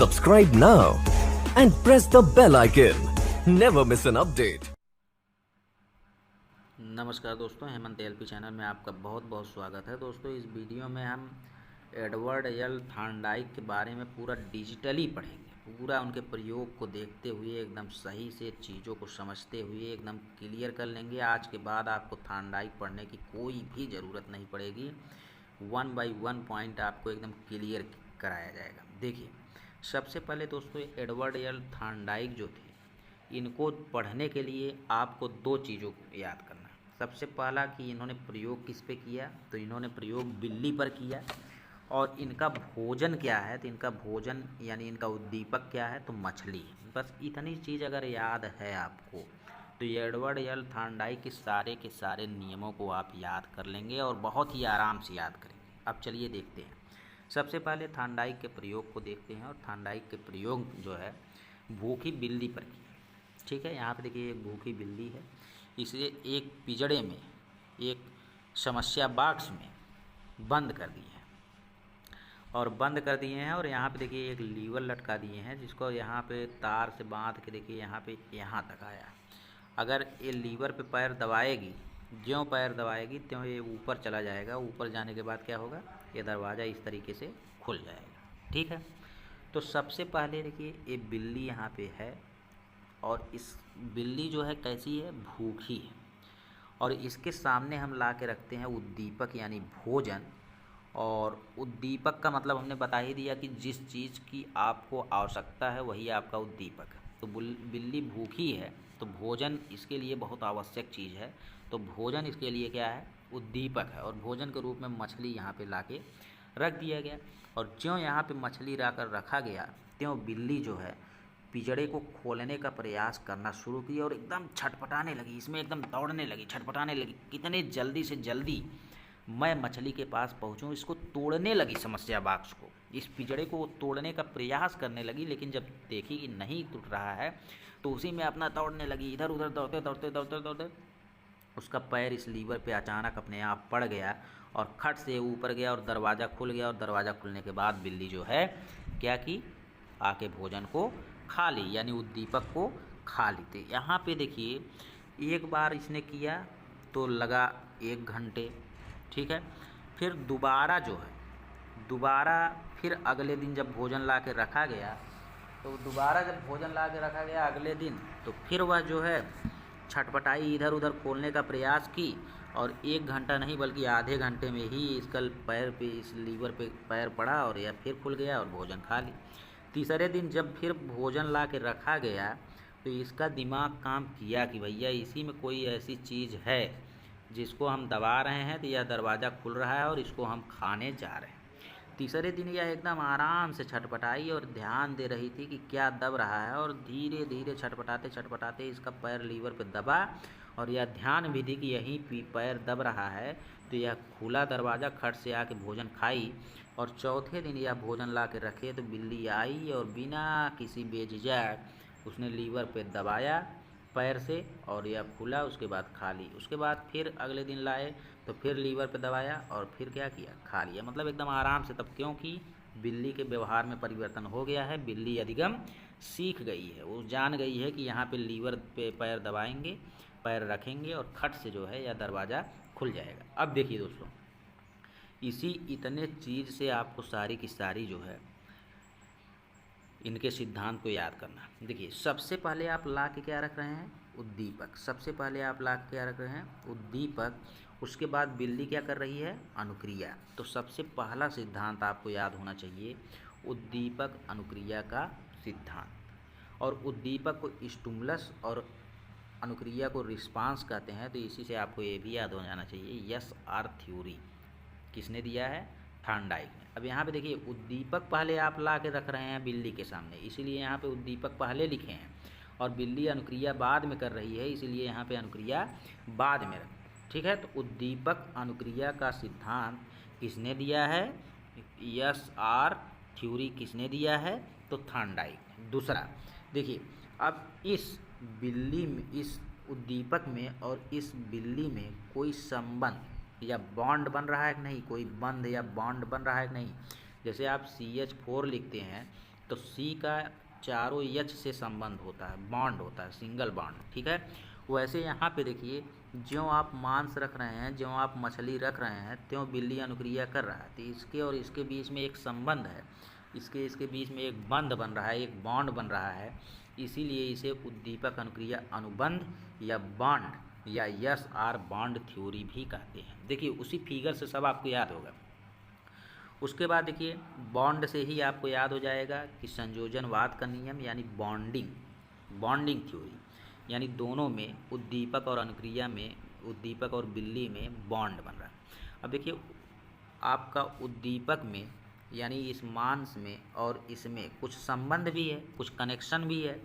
Subscribe now and press the bell icon. Never miss an update. नमस्कार दोस्तों, Hemant LP channel में आपका बहुत बहुत स्वागत है। दोस्तों, इस वीडियो में हम एडवर्ड एल थॉर्नडाइक के बारे में पूरा डिजिटली पढ़ेंगे। पूरा उनके प्रयोग को देखते हुए एकदम सही से चीज़ों को समझते हुए एकदम क्लियर कर लेंगे। आज के बाद आपको थॉर्नडाइक पढ़ने की कोई भी ज़रूरत नहीं पड़ेगी। 1 बाय 1 पॉइंट आपको एकदम क्लियर कराया जाएगा। देखिए, सबसे पहले दोस्तों एडवर्ड एल थॉर्नडाइक जो थे, इनको पढ़ने के लिए आपको दो चीज़ों को याद करना है। सबसे पहला कि इन्होंने प्रयोग किस पे किया, तो इन्होंने प्रयोग बिल्ली पर किया। और इनका भोजन क्या है, तो इनका भोजन यानी इनका उद्दीपक क्या है, तो मछली। बस इतनी चीज़ अगर याद है आपको, तो ये एडवर्ड एल थॉर्नडाइक के सारे नियमों को आप याद कर लेंगे और बहुत ही आराम से याद करेंगे। अब चलिए देखते हैं। सबसे पहले थॉर्नडाइक के प्रयोग को देखते हैं। और थॉर्नडाइक के प्रयोग जो है भूखी बिल्ली पर किया। ठीक है, यहाँ पे देखिए एक भूखी बिल्ली है, इसे एक पिंजड़े में, एक समस्या बॉक्स में बंद कर दिए हैं और यहाँ पे देखिए एक लीवर लटका दिए हैं, जिसको यहाँ पे तार से बांध के देखिए यहाँ तक आया। अगर ये लीवर पे पैर दबाएगी, ज्यों पैर दबाएगी त्यों ये ऊपर चला जाएगा। ऊपर जाने के बाद क्या होगा, ये दरवाज़ा इस तरीके से खुल जाएगा। ठीक है, तो सबसे पहले देखिए ये बिल्ली यहाँ पे है और इस बिल्ली जो है कैसी है, भूखी है। और इसके सामने हम ला के रखते हैं उद्दीपक यानी भोजन। और उद्दीपक का मतलब हमने बता ही दिया कि जिस चीज़ की आपको आवश्यकता है वही आपका उद्दीपक है। तो बिल्ली भूखी है तो भोजन इसके लिए बहुत आवश्यक चीज़ है। तो भोजन इसके लिए क्या है, उद्दीपक है। और भोजन के रूप में मछली यहाँ पे लाके रख दिया गया। और ज्यों यहाँ पे मछली लाकर रखा गया त्यों बिल्ली जो है पिंजड़े को खोलने का प्रयास करना शुरू किया और एकदम छटपटाने लगी। इसमें एकदम दौड़ने लगी, छटपटाने लगी, कितने जल्दी से जल्दी मैं मछली के पास पहुंचूं। इसको तोड़ने लगी, समस्या बॉक्स को, इस पिंजड़े को तोड़ने का प्रयास करने लगी। लेकिन जब देखी कि नहीं टूट रहा है तो उसी में अपना दौड़ने लगी। इधर उधर दौड़ते दौड़ते दौड़ते दौड़ते उसका पैर इस लीवर पे अचानक अपने आप पड़ गया और खट से ऊपर गया और दरवाज़ा खुल गया। और दरवाज़ा खुलने के बाद बिल्ली जो है क्या की, आके भोजन को खा ली, यानी उद्दीपक को खा ली। तो यहाँ पे देखिए एक बार इसने किया तो लगा 1 घंटे। ठीक है, फिर दोबारा फिर अगले दिन जब भोजन ला के रखा गया, तो दोबारा जब भोजन ला के रखा गया अगले दिन, तो फिर वह जो है छटपटाई, इधर उधर खोलने का प्रयास की। और 1 घंटा नहीं बल्कि आधे घंटे में ही इसका पैर पे, इस लीवर पे पैर पड़ा और यह फिर खुल गया और भोजन खा ली। तीसरे दिन जब फिर भोजन ला के रखा गया तो इसका दिमाग काम किया कि भैया इसी में कोई ऐसी चीज़ है जिसको हम दबा रहे हैं, तो यह दरवाज़ा खुल रहा है और इसको हम खाने जा रहे हैं। तीसरे दिन यह एकदम आराम से छटपटाई और ध्यान दे रही थी कि क्या दब रहा है। और धीरे धीरे छटपटाते छटपटाते इसका पैर लीवर पे दबा और यह ध्यान भी दी कि यहीं पैर दब रहा है। तो यह खुला दरवाज़ा खट से आके भोजन खाई। और चौथे दिन यह भोजन ला के रखे तो बिल्ली आई और बिना किसी बेझिझक उसने लीवर पे दबाया पैर से और यह खुला, उसके बाद खा ली। उसके बाद फिर अगले दिन लाए तो फिर लीवर पे दबाया और फिर क्या किया, खा लिया। मतलब एकदम आराम से। तब क्योंकि बिल्ली के व्यवहार में परिवर्तन हो गया है, बिल्ली अधिगम सीख गई है, वो जान गई है कि यहाँ पे लीवर पे पैर दबाएंगे, पैर रखेंगे और खट से जो है यह दरवाज़ा खुल जाएगा। अब देखिए दोस्तों, इतने चीज़ से आपको सारी की सारी जो है इनके सिद्धांत को याद करना। देखिए, सबसे पहले आप ला के क्या रख रहे हैं, उद्दीपक। सबसे पहले आप ला के क्या रख रहे हैं, उद्दीपक। उसके बाद बिल्ली क्या कर रही है, अनुक्रिया। तो सबसे पहला सिद्धांत आपको याद होना चाहिए, उद्दीपक अनुक्रिया का सिद्धांत। और उद्दीपक को स्टिमुलस और अनुक्रिया को रिस्पांस कहते हैं। तो इसी से आपको ये भी याद हो जाना चाहिए, SR थ्योरी किसने दिया है, थॉर्नडाइक ने। अब यहाँ पे देखिए उद्दीपक पहले आप ला के रख रहे हैं बिल्ली के सामने, इसीलिए यहाँ पे उद्दीपक पहले लिखे हैं। और बिल्ली अनुक्रिया बाद में कर रही है, इसीलिए यहाँ पे अनुक्रिया बाद में रखें। ठीक है, तो उद्दीपक अनुक्रिया का सिद्धांत किसने दिया है, SR थ्योरी किसने दिया है, तो थॉर्नडाइक। दूसरा देखिए, अब इस बिल्ली में, इस उद्दीपक में और इस बिल्ली में कोई संबंध या बॉन्ड बन रहा है कि नहीं, कोई बंध या बॉन्ड बन रहा है कि नहीं। जैसे आप CH4 लिखते हैं तो सी का चारों एच से संबंध होता है, बॉन्ड होता है, सिंगल बॉन्ड, ठीक है। वैसे यहाँ पे देखिए, ज्यों आप मांस रख रहे हैं, ज्यों आप मछली रख रहे हैं, त्यों बिल्ली अनुक्रिया कर रहा है। तो इसके और इसके बीच में एक संबंध है, इसके बीच में एक बंध बन रहा है, एक बॉन्ड बन रहा है, इसीलिए इसे उद्दीपक अनुक्रिया अनुबंध या बॉन्ड या यस आर बॉन्ड थ्योरी भी कहते हैं। देखिए उसी फिगर से सब आपको याद होगा। उसके बाद देखिए बॉन्ड से ही आपको याद हो जाएगा कि संयोजनवाद का नियम यानी बॉन्डिंग थ्योरी, यानी दोनों में उद्दीपक और अनुक्रिया में, उद्दीपक और बिल्ली में बॉन्ड बन रहा है। अब देखिए आपका उद्दीपक में यानी इस मांस में और इसमें कुछ संबंध भी है, कुछ कनेक्शन भी है,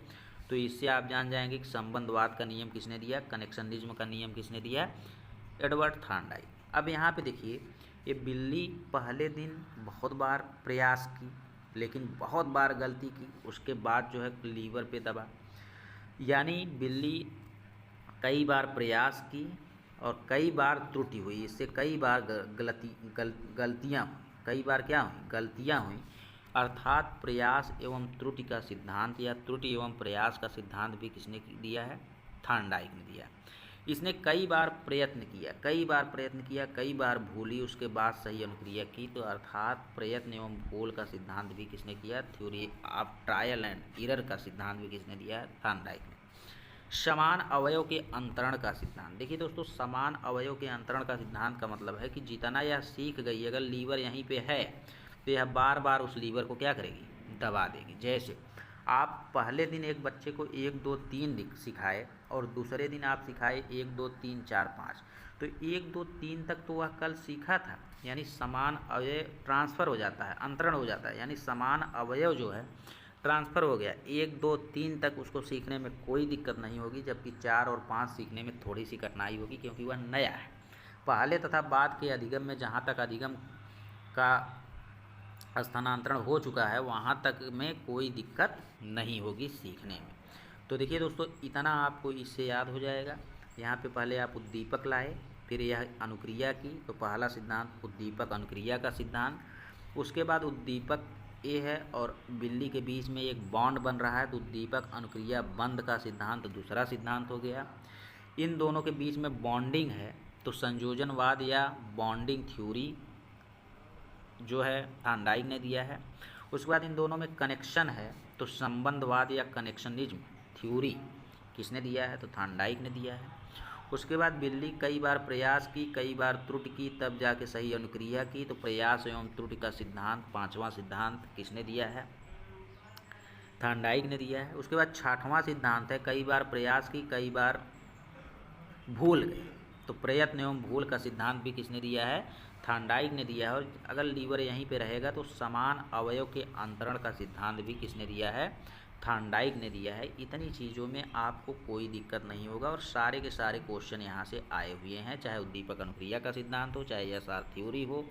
तो इससे आप जान जाएंगे कि संबंधवाद का नियम किसने दिया, कनेक्शनिज्म का नियम किसने दिया, एडवर्ड थॉर्नडाइक। अब यहाँ पे देखिए ये बिल्ली पहले दिन बहुत बार प्रयास की, लेकिन बहुत बार गलती की, उसके बाद जो है लीवर पे दबा। यानी बिल्ली कई बार प्रयास की और कई बार त्रुटि हुई, इससे कई बार गलतियाँ, कई बार क्या हुई, गलतियाँ हुई। अर्थात प्रयास एवं त्रुटि का सिद्धांत या त्रुटि एवं प्रयास का सिद्धांत भी किसने दिया है, थॉर्नडाइक ने दिया। इसने कई बार प्रयत्न किया, कई बार भूली, उसके बाद सही अनुक्रिया की। तो अर्थात प्रयत्न एवं भूल का सिद्धांत भी किसने किया, theory of trial and error का सिद्धांत भी किसने दिया है, थॉर्नडाइक ने। समान अवयव के अंतरण का सिद्धांत, देखिए दोस्तों समान अवयव के अंतरण का सिद्धांत का मतलब है कि जितना यह सीख गई, अगर लीवर यहीं पे है तो यह बार बार उस लीवर को क्या करेगी, दबा देगी। जैसे आप पहले दिन एक बच्चे को 1 2 3 सिखाए और दूसरे दिन आप सिखाए 1 2 3 4 5, तो 1 2 3 तक तो वह कल सीखा था, यानी समान अवयव ट्रांसफ़र हो जाता है, अंतरण हो जाता है, यानी समान अवयव जो है ट्रांसफ़र हो गया। 1 2 3 तक उसको सीखने में कोई दिक्कत नहीं होगी, जबकि 4 और 5 सीखने में थोड़ी सी कठिनाई होगी, क्योंकि वह नया है। पहले तथा बाद के अधिगम में जहाँ तक अधिगम का स्थानांतरण हो चुका है वहाँ तक में कोई दिक्कत नहीं होगी सीखने में। तो देखिए दोस्तों इतना आपको इससे याद हो जाएगा। यहाँ पे पहले आप उद्दीपक लाए, फिर यह अनुक्रिया की, तो पहला सिद्धांत उद्दीपक अनुक्रिया का सिद्धांत। उसके बाद उद्दीपक ए है और बिल्ली के बीच में एक बॉन्ड बन रहा है, तो उद्दीपक अनुक्रिया बंध का सिद्धांत दूसरा सिद्धांत हो गया। इन दोनों के बीच में बॉन्डिंग है, तो संयोजनवाद या बॉन्डिंग थ्योरी जो है थॉर्नडाइक ने दिया है। उसके बाद इन दोनों में कनेक्शन है, तो संबंधवाद या कनेक्शनिज्म थ्योरी किसने दिया है, तो थॉर्नडाइक ने दिया है। उसके बाद बिल्ली कई बार प्रयास की, कई बार त्रुटि की, तब जाके सही अनुक्रिया की, तो प्रयास एवं त्रुटि का सिद्धांत, पांचवा सिद्धांत किसने दिया है, थॉर्नडाइक ने दिया है। उसके बाद छठवां सिद्धांत है कई बार प्रयास की, कई बार भूल गए, तो प्रयत्न एवं भूल का सिद्धांत भी किसने दिया है, थॉर्नडाइक ने दिया है। और अगर लीवर यहीं पे रहेगा तो समान अवयव के अंतरण का सिद्धांत भी किसने दिया है, थॉर्नडाइक ने दिया है। इतनी चीज़ों में आपको कोई दिक्कत नहीं होगा और सारे के सारे क्वेश्चन यहाँ से आए हुए हैं, चाहे उद्दीपक अनुक्रिया का सिद्धांत हो, चाहे एसआर थ्योरी हो,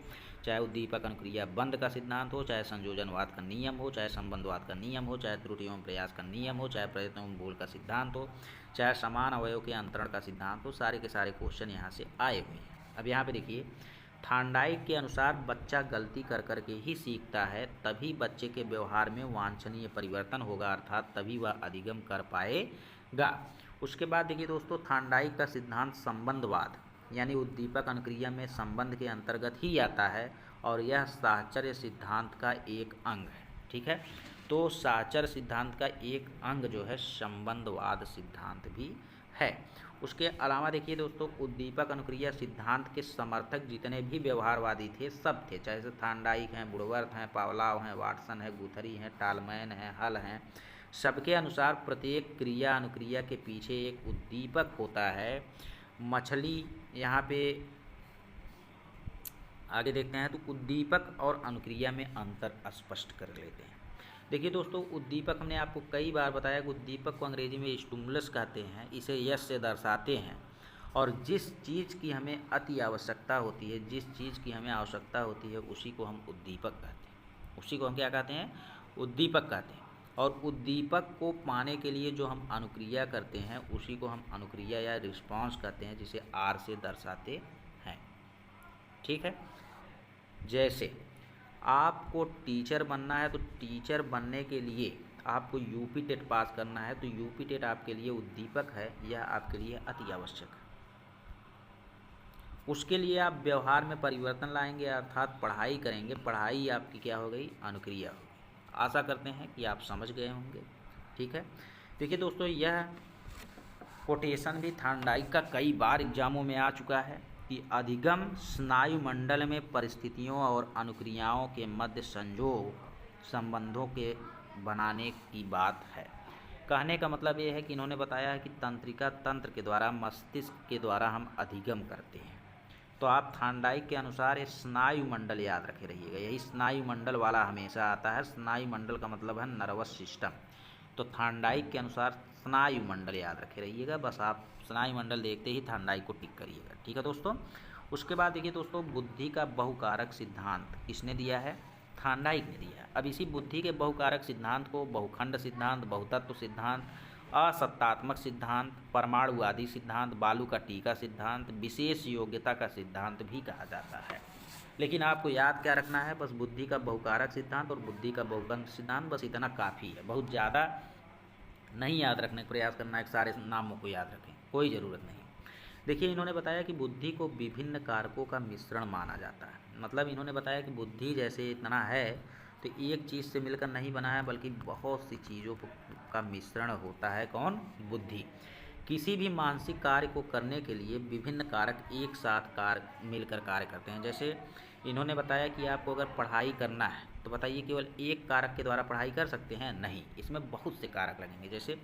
चाहे उद्दीपक अनुक्रिया बंध का सिद्धांत हो, चाहे संयोजनवाद का नियम हो, चाहे संबंधवाद का नियम हो, चाहे त्रुटि एवं प्रयास का नियम हो, चाहे प्रयत्न एवं भूल का सिद्धांत हो, चाहे समान अवयव के अंतरण का सिद्धांत हो, सारे के सारे क्वेश्चन यहाँ से आए हुए हैं। अब यहाँ पे देखिए थॉर्नडाइक के अनुसार बच्चा गलती कर कर के ही सीखता है, तभी बच्चे के व्यवहार में वांछनीय परिवर्तन होगा, अर्थात तभी वह अधिगम कर पाएगा। उसके बाद देखिए दोस्तों थॉर्नडाइक का सिद्धांत संबंधवाद यानी उद्दीपक अनुक्रिया में संबंध के अंतर्गत ही आता है और यह साहचर्य सिद्धांत का एक अंग है, ठीक है। तो साहचर्य सिद्धांत का एक अंग जो है संबंधवाद सिद्धांत भी है। उसके अलावा देखिए दोस्तों उद्दीपक अनुक्रिया सिद्धांत के समर्थक जितने भी व्यवहारवादी थे सब थे, चाहे थॉर्नडाइक हैं, वुडवर्थ हैं, पावलोव हैं, वाटसन है, गुथरी हैं, टालमैन हैं, हल हैं, सबके अनुसार प्रत्येक क्रिया अनुक्रिया के पीछे एक उद्दीपक होता है। मछली यहाँ पे आगे देखते हैं तो उद्दीपक और अनुक्रिया में अंतर स्पष्ट कर लेते हैं। देखिए दोस्तों उद्दीपक हमने आपको कई बार बताया कि उद्दीपक को अंग्रेजी में स्टिमुलस कहते हैं, इसे यश से दर्शाते हैं और जिस चीज़ की हमें अति आवश्यकता होती है, जिस चीज़ की हमें आवश्यकता होती है उसी को हम उद्दीपक कहते हैं, उसी को हम क्या कहते हैं, उद्दीपक कहते हैं। और उद्दीपक को पाने के लिए जो हम अनुक्रिया करते हैं उसी को हम अनुक्रिया या रिस्पॉन्स कहते हैं, जिसे आर से दर्शाते हैं, ठीक है। जैसे आपको टीचर बनना है तो टीचर बनने के लिए आपको यूपी टेट पास करना है, तो यूपी टेट आपके लिए उद्दीपक है, यह आपके लिए अति आवश्यक है। उसके लिए आप व्यवहार में परिवर्तन लाएंगे, अर्थात पढ़ाई करेंगे, पढ़ाई आपकी क्या हो गई, अनुक्रिया हो गई। आशा करते हैं कि आप समझ गए होंगे। ठीक है, देखिए दोस्तों, यह कोटेशन भी थार्नडाइक का कई बार एग्जामों में आ चुका है कि अधिगम स्नायु मंडल में परिस्थितियों और अनुक्रियाओं के मध्य संयोग संबंधों के बनाने की बात है। कहने का मतलब ये है कि इन्होंने बताया है कि तंत्रिका तंत्र के द्वारा, मस्तिष्क के द्वारा हम अधिगम करते हैं। तो आप थार्नडाइक के अनुसार ये स्नायु मंडल याद रखे रहिएगा, यही स्नायु मंडल वाला हमेशा आता है। स्नायु मंडल का मतलब है नर्वस सिस्टम, तो थार्नडाइक के अनुसार स्नायु मंडल याद रखे रहिएगा। बस आप स्नायु मंडल देखते ही थार्नडाइक को टिक करिएगा। ठीक है दोस्तों, उसके बाद देखिए दोस्तों, बुद्धि का बहुकारक सिद्धांत किसने दिया है, थार्नडाइक ने दिया। अब इसी बुद्धि के बहुकारक सिद्धांत को बहुखंड सिद्धांत, बहुतत्व सिद्धांत, असत्तात्मक सिद्धांत, परमाणुवादी सिद्धांत, बालू का टीका सिद्धांत, विशेष योग्यता का सिद्धांत भी कहा जाता है। लेकिन आपको याद क्या रखना है, बस बुद्धि का बहुकारक सिद्धांत और बुद्धि का बहुखंड सिद्धांत, बस इतना काफ़ी है। बहुत ज़्यादा नहीं याद रखने का प्रयास करना है, सारे नामों को याद रखें, कोई ज़रूरत नहीं। देखिए, इन्होंने बताया कि बुद्धि को विभिन्न कारकों का मिश्रण माना जाता है। मतलब इन्होंने बताया कि बुद्धि जैसे इतना है तो एक चीज़ से मिलकर नहीं बना है, बल्कि बहुत सी चीज़ों का मिश्रण होता है। कौन, बुद्धि। किसी भी मानसिक कार्य को करने के लिए विभिन्न कारक एक साथ मिलकर कार्य करते हैं। जैसे इन्होंने बताया कि आपको अगर पढ़ाई करना है तो बताइए केवल एक कारक के द्वारा पढ़ाई कर सकते हैं, नहीं, इसमें बहुत से कारक लगेंगे। जैसे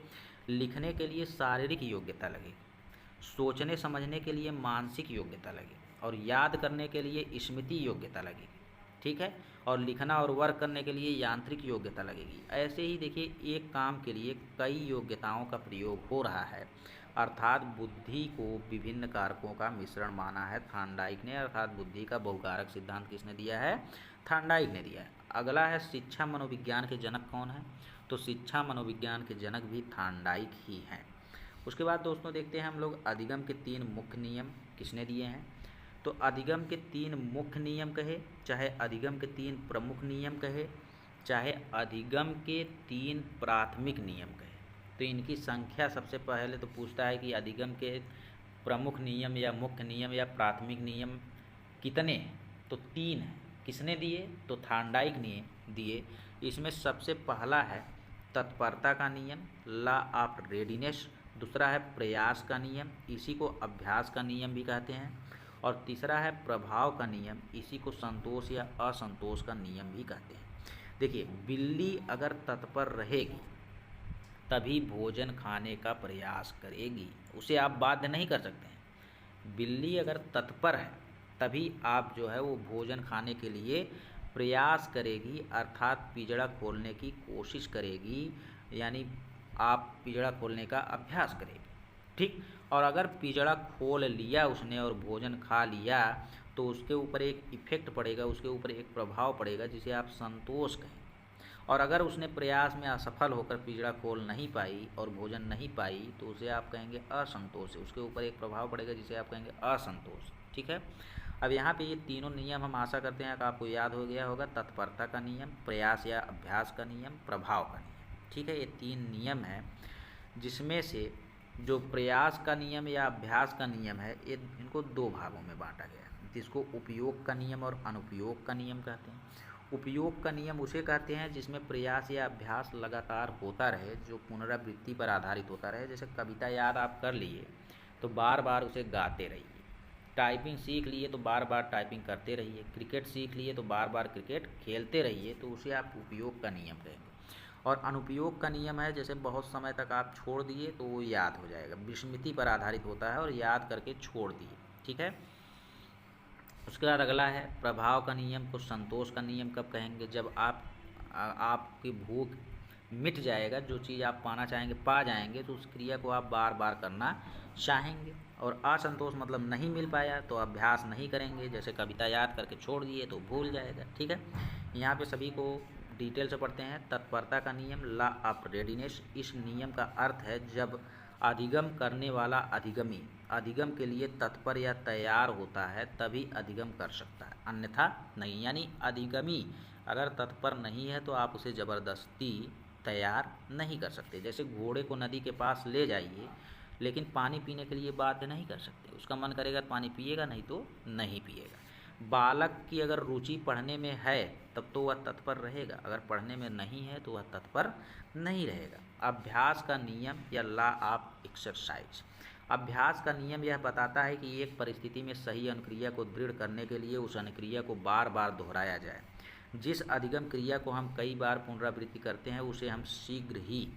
लिखने के लिए शारीरिक योग्यता लगेगी, सोचने समझने के लिए मानसिक योग्यता लगेगी, और याद करने के लिए स्मृति योग्यता लगेगी। ठीक है, और लिखना और वर्क करने के लिए यांत्रिक योग्यता लगेगी। ऐसे ही देखिए, एक काम के लिए कई योग्यताओं का प्रयोग हो रहा है, अर्थात बुद्धि को विभिन्न कारकों का मिश्रण माना है थार्नडाइक ने, अर्थात बुद्धि का बहुकारक सिद्धांत किसने दिया है, थार्नडाइक ने दिया है। अगला है शिक्षा मनोविज्ञान के जनक कौन है, तो शिक्षा मनोविज्ञान के जनक भी थार्नडाइक ही हैं। उसके बाद दोस्तों देखते हैं हम लोग अधिगम के 3 मुख्य नियम किसने दिए हैं। तो अधिगम के 3 मुख्य नियम कहे, चाहे अधिगम के 3 प्रमुख नियम कहे, चाहे अधिगम के 3 प्राथमिक नियम कहे, तो इनकी संख्या सबसे पहले तो पूछता है कि अधिगम के प्रमुख नियम या मुख्य नियम या प्राथमिक नियम कितने हैं, तो 3 हैं। किसने दिए, तो थार्नडाइक ने दिए। इसमें सबसे पहला है तत्परता का नियम, लॉ ऑफ रेडीनेस। दूसरा है प्रयास का नियम, इसी को अभ्यास का नियम भी कहते हैं। और तीसरा है प्रभाव का नियम, इसी को संतोष या असंतोष का नियम भी कहते हैं। देखिए, बिल्ली अगर तत्पर रहेगी तभी भोजन खाने का प्रयास करेगी, उसे आप बाध्य नहीं कर सकते हैं। बिल्ली अगर तत्पर है तभी आप जो है वो भोजन खाने के लिए प्रयास करेगी, अर्थात पिंजड़ा खोलने की कोशिश करेगी, यानी आप पिंजड़ा खोलने का अभ्यास करेगी। ठीक, और अगर पिंजड़ा खोल लिया उसने और भोजन खा लिया तो उसके ऊपर एक इफेक्ट पड़ेगा, उसके ऊपर एक प्रभाव पड़ेगा जिसे आप संतोष कहेंगे। और अगर उसने प्रयास में असफल होकर पिंजड़ा खोल नहीं पाई और भोजन नहीं पाई तो उसे आप कहेंगे असंतोष, उसके ऊपर एक प्रभाव पड़ेगा जिसे आप कहेंगे असंतोष। ठीक है, अब यहाँ पे ये तीनों नियम हम आशा करते हैं कि आपको याद हो गया होगा। तत्परता का नियम, प्रयास या अभ्यास का नियम, प्रभाव का नियम। ठीक है, ये 3 नियम हैं, जिसमें से जो प्रयास का नियम या अभ्यास का नियम है, ये इनको 2 भागों में बांटा गया है, जिसको उपयोग का नियम और अनुपयोग का नियम कहते हैं। उपयोग का नियम उसे कहते हैं जिसमें प्रयास या अभ्यास लगातार होता रहे, जो पुनरावृत्ति पर आधारित होता रहे। जैसे कविता याद आप कर लिए तो बार बार उसे गाते रहिए, टाइपिंग सीख लिए तो बार बार टाइपिंग करते रहिए, क्रिकेट सीख लिए तो बार बार क्रिकेट खेलते रहिए, तो उसे आप उपयोग का नियम कहेंगे। और अनुपयोग का नियम है, जैसे बहुत समय तक आप छोड़ दिए तो वो याद हो जाएगा, विस्मृति पर आधारित होता है और याद करके छोड़ दिए। ठीक है, उसके बाद अगला है प्रभाव का नियम को संतोष का नियम कब कहेंगे, जब आपकी भूख मिट जाएगा, जो चीज़ आप पाना चाहेंगे पा जाएंगे, तो उस क्रिया को आप बार बार करना चाहेंगे। और असंतोष मतलब नहीं मिल पाया तो अभ्यास नहीं करेंगे, जैसे कविता याद करके छोड़ दिए तो भूल जाएगा। ठीक है, यहाँ पे सभी को डिटेल से पढ़ते हैं। तत्परता का नियम, लॉ ऑफ रेडीनेस, इस नियम का अर्थ है जब अधिगम करने वाला अधिगमी अधिगम के लिए तत्पर या तैयार होता है तभी अधिगम कर सकता है, अन्यथा नहीं। यानी अधिगमी अगर तत्पर नहीं है तो आप उसे ज़बरदस्ती तैयार नहीं कर सकते। जैसे घोड़े को नदी के पास ले जाइए लेकिन पानी पीने के लिए बाध्य नहीं कर सकते, उसका मन करेगा तो पानी पिएगा, नहीं तो नहीं पिएगा। बालक की अगर रुचि पढ़ने में है तब तो वह तत्पर रहेगा, अगर पढ़ने में नहीं है तो वह तत्पर नहीं रहेगा। अभ्यास का नियम या लॉ ऑफ एक्सरसाइज। अभ्यास का नियम यह बताता है कि एक परिस्थिति में सही अनुक्रिया को दृढ़ करने के लिए उस अनुक्रिया को बार बार दोहराया जाए। जिस अधिगम क्रिया को हम कई बार पुनरावृत्ति करते हैं उसे हम शीघ्र ही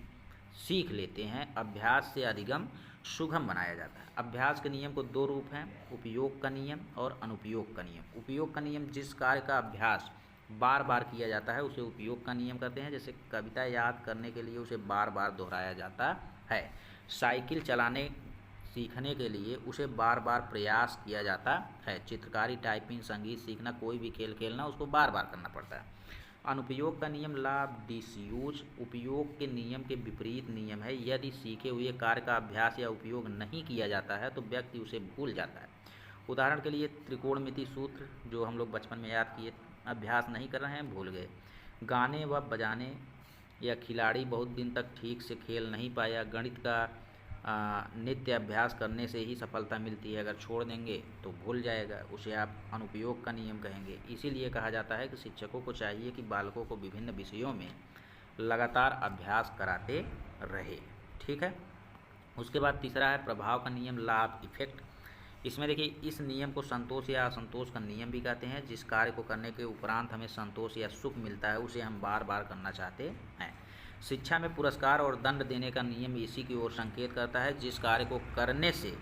सीख लेते हैं। अभ्यास से अधिगम सुगम बनाया जाता है। अभ्यास के नियम को दो रूप हैं, उपयोग का नियम और अनुपयोग का नियम। उपयोग का नियम जिस कार्य का अभ्यास बार बार किया जाता है उसे उपयोग का नियम कहते हैं। जैसे कविता याद करने के लिए उसे बार बार दोहराया जाता है। साइकिल चलाने सीखने के लिए उसे बार बार प्रयास किया जाता है। चित्रकारी, टाइपिंग, संगीत सीखना, कोई भी खेल खेलना, उसको बार बार करना पड़ता है। अनुपयोग का नियम लॉ ऑफ डिसयूज उपयोग के नियम के विपरीत नियम है। यदि सीखे हुए कार्य का अभ्यास या उपयोग नहीं किया जाता है तो व्यक्ति उसे भूल जाता है। उदाहरण के लिए त्रिकोणमिति सूत्र जो हम लोग बचपन में याद किए, अभ्यास नहीं कर रहे हैं, भूल गए। गाने व बजाने या खिलाड़ी बहुत दिन तक ठीक से खेल नहीं पाया। गणित का नित्य अभ्यास करने से ही सफलता मिलती है, अगर छोड़ देंगे तो भूल जाएगा, उसे आप अनुपयोग का नियम कहेंगे। इसीलिए कहा जाता है कि शिक्षकों को चाहिए कि बालकों को विभिन्न विषयों में लगातार अभ्यास कराते रहे। ठीक है। उसके बाद तीसरा है प्रभाव का नियम, लॉ ऑफ इफेक्ट। इसमें देखिए, इस नियम को संतोष या असंतोष का नियम भी कहते हैं। जिस कार्य को करने के उपरांत हमें संतोष या सुख मिलता है उसे हम बार बार करना चाहते हैं। शिक्षा में पुरस्कार और दंड देने का नियम इसी की ओर संकेत करता है। जिस कार्य को करने से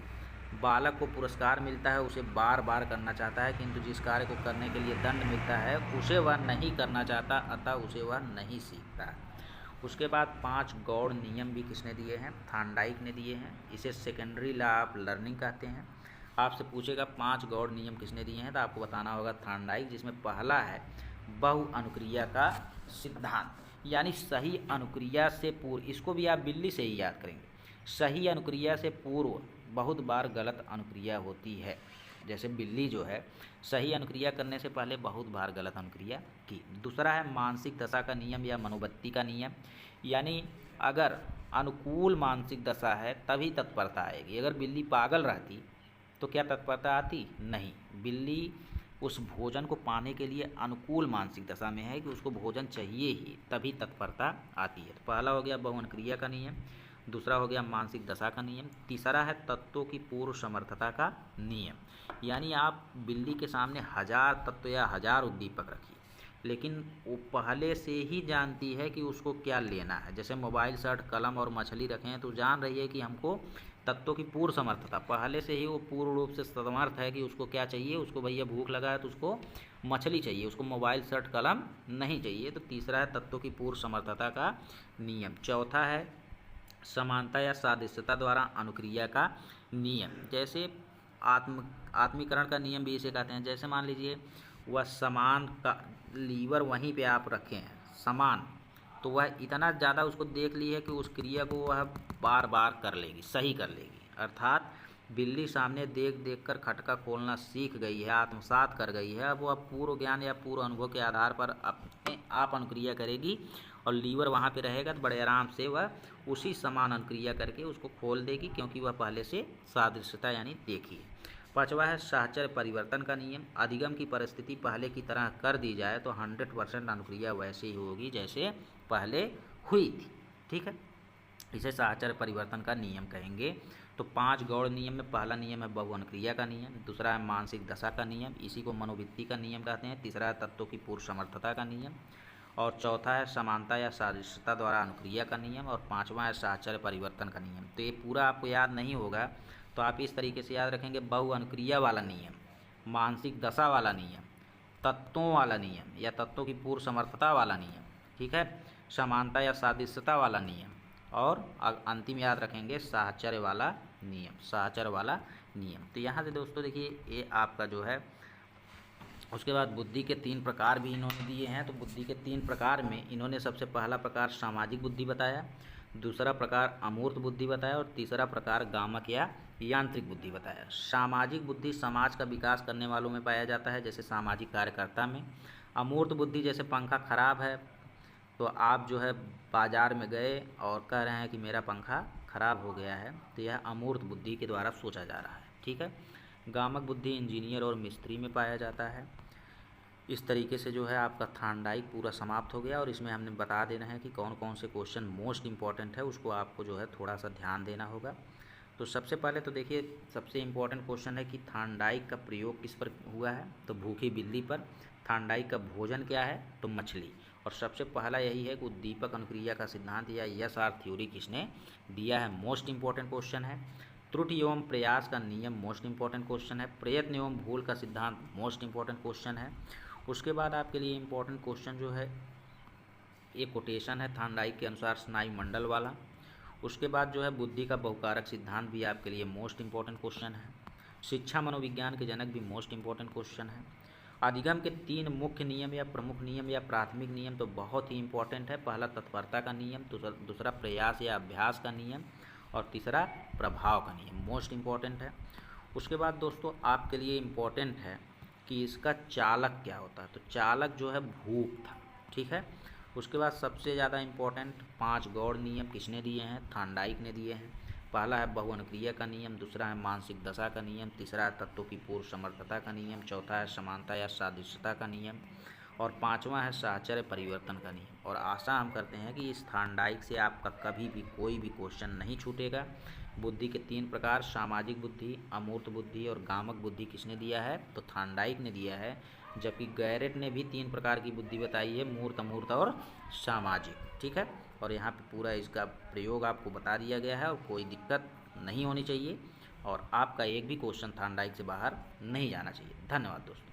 बालक को पुरस्कार मिलता है उसे बार बार करना चाहता है, किंतु जिस कार्य को करने के लिए दंड मिलता है उसे वह नहीं करना चाहता, अतः उसे वह नहीं सीखता। उसके बाद 5 गौड़ नियम भी किसने दिए हैं? थॉर्नडाइक ने दिए हैं। इसे सेकेंडरी लॉ ऑफ लर्निंग कहते हैं। आपसे पूछेगा 5 गौड़ नियम किसने दिए हैं तो आपको बताना होगा थॉर्नडाइक, जिसमें पहला है बहु अनुक्रिया का सिद्धांत, यानी सही अनुक्रिया से पूर्व, इसको भी आप बिल्ली से ही याद करेंगे। सही अनुक्रिया से पूर्व बहुत बार गलत अनुक्रिया होती है। जैसे बिल्ली जो है सही अनुक्रिया करने से पहले बहुत बार गलत अनुक्रिया की। दूसरा है मानसिक दशा का नियम या मनोवृत्ति का नियम, यानी अगर अनुकूल मानसिक दशा है तभी तत्परता आएगी। अगर बिल्ली पागल रहती तो क्या तत्परता आती? नहीं। बिल्ली उस भोजन को पाने के लिए अनुकूल मानसिक दशा में है कि उसको भोजन चाहिए ही, तभी तत्परता आती है। तो पहला हो गया बहुअनुक्रिया का नियम, दूसरा हो गया मानसिक दशा का नियम, तीसरा है तत्वों की पूर्व समर्थता का नियम। यानी आप बिल्ली के सामने 1000 तत्व या 1000 उद्दीपक रखिए, लेकिन वो पहले से ही जानती है कि उसको क्या लेना है। जैसे मोबाइल, शर्ट, कलम और मछली रखें हैं तो जान रही है कि हमको तत्वों की पूर्व समर्थता, पहले से ही वो पूर्ण रूप से समर्थ है कि उसको क्या चाहिए। उसको भैया भूख लगा है तो उसको मछली चाहिए, उसको मोबाइल, शर्ट, कलम नहीं चाहिए। तो तीसरा है तत्वों की पूर्व समर्थता का नियम। चौथा है समानता या सादृश्यता द्वारा अनुक्रिया का नियम। जैसे आत्मीकरण का नियम भी इसे कहते हैं। जैसे मान लीजिए वह समान का लीवर वहीं पे आप रखे हैं समान, तो वह इतना ज़्यादा उसको देख ली है कि उस क्रिया को वह बार बार कर लेगी, सही कर लेगी। अर्थात बिल्ली सामने देख देख कर खटका खोलना सीख गई है, आत्मसात कर गई है। अब वह पूर्व ज्ञान या पूर्व अनुभव के आधार पर अपने आप अनुक्रिया करेगी और लीवर वहाँ पे रहेगा तो बड़े आराम से वह उसी समान अनुक्रिया करके उसको खोल देगी, क्योंकि वह पहले से सादृश्यता यानी देखी है। पांचवा है साहचर्य परिवर्तन का नियम। अधिगम की परिस्थिति पहले की तरह कर दी जाए तो 100% अनुक्रिया वैसे ही होगी जैसे पहले हुई थी। ठीक है, इसे साहचर्य परिवर्तन का नियम कहेंगे। तो 5 गौड़ नियम में पहला नियम है बहुअनुक्रिया का नियम, दूसरा है मानसिक दशा का नियम, इसी को मनोवृत्ति का नियम कहते हैं, तीसरा है तत्वों की पूर्व समर्थता का नियम, और चौथा है समानता या सादृश्यता द्वारा अनुक्रिया का नियम, और पांचवा है साहचर्य परिवर्तन का नियम। तो ये पूरा आपको याद नहीं होगा तो आप इस तरीके से याद रखेंगे, बहुअनुक्रिया वाला नियम, मानसिक दशा वाला नियम, तत्वों वाला नियम या तत्वों की पूर्व समर्थता वाला नियम, ठीक है, समानता या सादृश्यता वाला नियम, और अंतिम याद रखेंगे साहचर्य वाला नियम, साहचर्य वाला नियम। तो यहाँ से दोस्तों देखिए ये आपका जो है, उसके बाद बुद्धि के 3 प्रकार भी इन्होंने दिए हैं। तो बुद्धि के 3 प्रकार में इन्होंने सबसे पहला प्रकार सामाजिक बुद्धि बताया, दूसरा प्रकार अमूर्त बुद्धि बताया और तीसरा प्रकार गामक या यांत्रिक बुद्धि बताया। सामाजिक बुद्धि समाज का विकास करने वालों में पाया जाता है, जैसे सामाजिक कार्यकर्ता में। अमूर्त बुद्धि जैसे पंखा खराब है तो आप जो है बाजार में गए और कह रहे हैं कि मेरा पंखा खराब हो गया है, तो यह अमूर्त बुद्धि के द्वारा सोचा जा रहा है। ठीक है। गामक बुद्धि इंजीनियर और मिस्त्री में पाया जाता है। इस तरीके से जो है आपका थार्नडाइक पूरा समाप्त हो गया और इसमें हमने बता देना है कि कौन कौन से क्वेश्चन मोस्ट इम्पॉर्टेंट है, उसको आपको जो है थोड़ा सा ध्यान देना होगा। तो सबसे पहले तो देखिए सबसे इम्पॉर्टेंट क्वेश्चन है कि थार्नडाइक का प्रयोग किस पर हुआ है, तो भूखी बिल्ली पर। थार्नडाइक का भोजन क्या है, तो मछली। और सबसे पहला यही है कि उद्दीपक अनुक्रिया का सिद्धांत या एसआर थ्योरी किसने दिया है, मोस्ट इम्पॉर्टेंट क्वेश्चन है। त्रुटि एवं प्रयास का नियम मोस्ट इम्पॉर्टेंट क्वेश्चन है। प्रयत्न एवं भूल का सिद्धांत मोस्ट इम्पॉर्टेंट क्वेश्चन है। उसके बाद आपके लिए इम्पॉर्टेंट क्वेश्चन जो है एक कोटेशन है थार्नडाइक के अनुसार स्नायु मंडल वाला। उसके बाद जो है बुद्धि का बहुकारक सिद्धांत भी आपके लिए मोस्ट इम्पॉर्टेंट क्वेश्चन है। शिक्षा मनोविज्ञान के जनक भी मोस्ट इम्पॉर्टेंट क्वेश्चन है। अधिगम के 3 मुख्य नियम या प्रमुख नियम या प्राथमिक नियम तो बहुत ही इम्पॉर्टेंट है। पहला तत्परता का नियम, दूसरा प्रयास या अभ्यास का नियम और तीसरा प्रभाव का नियम, मोस्ट इम्पॉर्टेंट है। उसके बाद दोस्तों आपके लिए इम्पॉर्टेंट है कि इसका चालक क्या होता है, तो चालक जो है भूख था। ठीक है। उसके बाद सबसे ज़्यादा इम्पॉर्टेंट 5 गौड़ नियम किसने दिए हैं, थार्नडाइक ने दिए हैं। पहला है बहुअनुक्रिया का नियम, दूसरा है मानसिक दशा का नियम, तीसरा है तत्वों की पूर्व समर्थता का नियम, चौथा है समानता या सादृश्यता का नियम और पांचवा है साहचर्य परिवर्तन का नियम। और आशा हम करते हैं कि इस थार्नडाइक से आपका कभी भी कोई भी क्वेश्चन नहीं छूटेगा। बुद्धि के 3 प्रकार, सामाजिक बुद्धि, अमूर्त बुद्धि और गामक बुद्धि किसने दिया है, तो थार्नडाइक ने दिया है। जबकि गैरेट ने भी 3 प्रकार की बुद्धि बताई है, मूर्त, अमूर्त और सामाजिक। ठीक है। और यहाँ पे पूरा इसका प्रयोग आपको बता दिया गया है और कोई दिक्कत नहीं होनी चाहिए और आपका एक भी क्वेश्चन थार्नडाइक से बाहर नहीं जाना चाहिए। धन्यवाद दोस्तों।